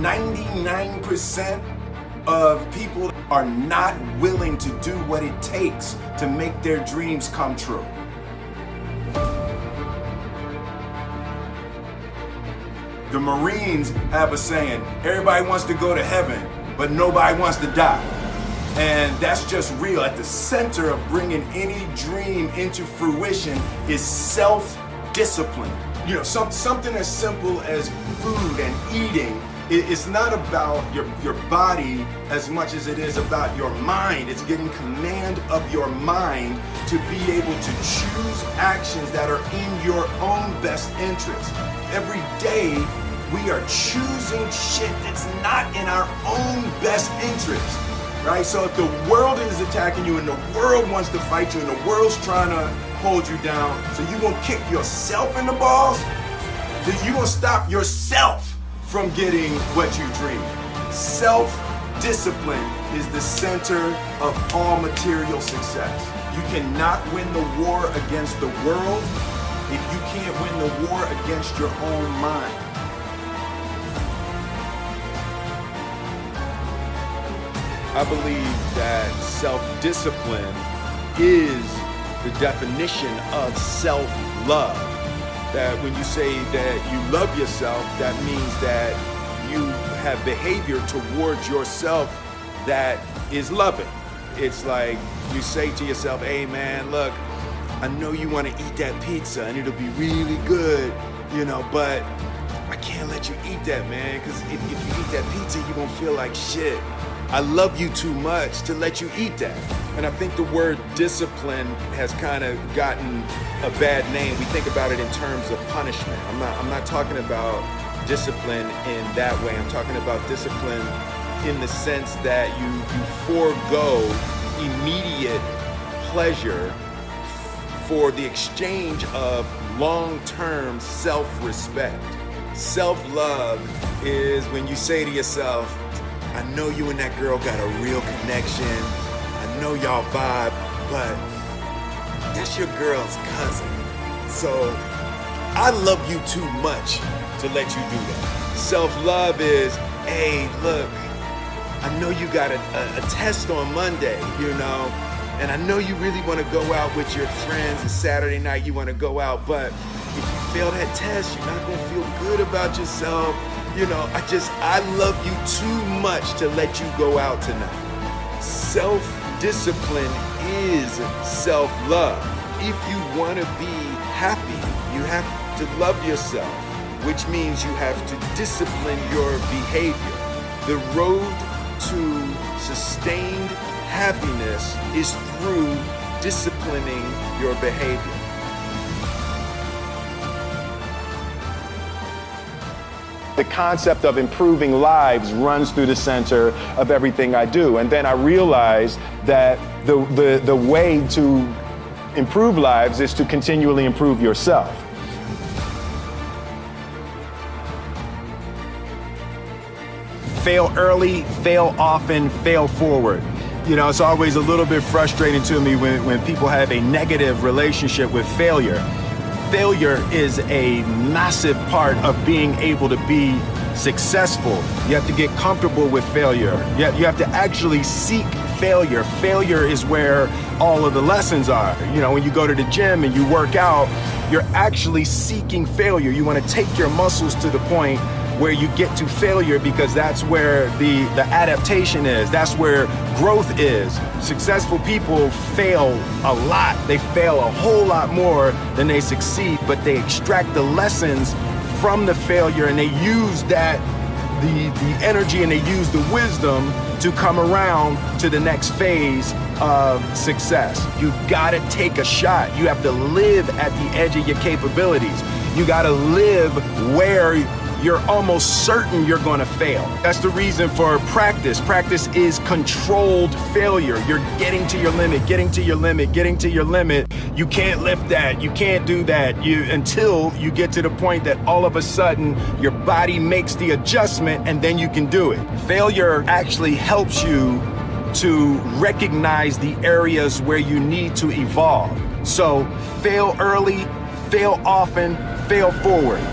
99% of people are not willing to do what it takes to make their dreams come true. The Marines have a saying, everybody wants to go to heaven, but nobody wants to die. And that's just real. At the center of bringing any dream into fruition is self-discipline. You know, something as simple as food and eating. It's not about your body as much as it is about your mind. It's getting command of your mind to be able to choose actions that are in your own best interest. Every day, we are choosing shit that's not in our own best interest, right? So if the world is attacking you and the world wants to fight you and the world's trying to hold you down, so you won't kick yourself in the balls, then you won't stop yourself from getting what you dream. Self-discipline is the center of all material success. You cannot win the war against the world if you can't win the war against your own mind. I believe that self-discipline is the definition of self-love. That when you say that you love yourself, that means that you have behavior towards yourself that is loving. It's like you say to yourself, hey man, look, I know you want to eat that pizza and it'll be really good, you know, but I can't let you eat that, man, because if you eat that pizza, you're going to feel like shit. I love you too much to let you eat that. And I think the word discipline has kind of gotten a bad name. We think about it in terms of punishment. I'm not talking about discipline in that way. I'm talking about discipline in the sense that you forego immediate pleasure for the exchange of long-term self-respect. Self-love is when you say to yourself, I know you and that girl got a real connection. I know y'all vibe, but that's your girl's cousin. So I love you too much to let you do that. Self-love is, hey, look, I know you got a test on Monday, you know, and I know you really want to go out with your friends. It's Saturday night, you want to go out, but if you fail that test, you're not going to feel good about yourself. You know, I love you too much to let you go out tonight. Self-discipline is self-love. If you want to be happy, you have to love yourself, which means you have to discipline your behavior. The road to sustained happiness is through disciplining your behavior. The concept of improving lives runs through the center of everything I do. And then I realized that the way to improve lives is to continually improve yourself. Fail early, fail often, fail forward. You know, it's always a little bit frustrating to me when people have a negative relationship with failure. Failure is a massive part of being able to be successful. You have to get comfortable with failure. You have to actually seek failure. Failure is where all of the lessons are. You know, when you go to the gym and you work out, you're actually seeking failure. You want to take your muscles to the point where you get to failure, because that's where the adaptation is. That's where growth is. Successful people fail a lot. They fail a whole lot more than they succeed, but they extract the lessons from the failure and they use that, the energy, and they use the wisdom to come around to the next phase of success. You gotta take a shot. You have to live at the edge of your capabilities. You gotta live where you're almost certain you're going to fail. That's the reason for practice. Practice is controlled failure. You're getting to your limit, getting to your limit, getting to your limit. You can't lift that. You can't do that until you get to the point that all of a sudden your body makes the adjustment and then you can do it. Failure actually helps you to recognize the areas where you need to evolve. So fail early, fail often, fail forward.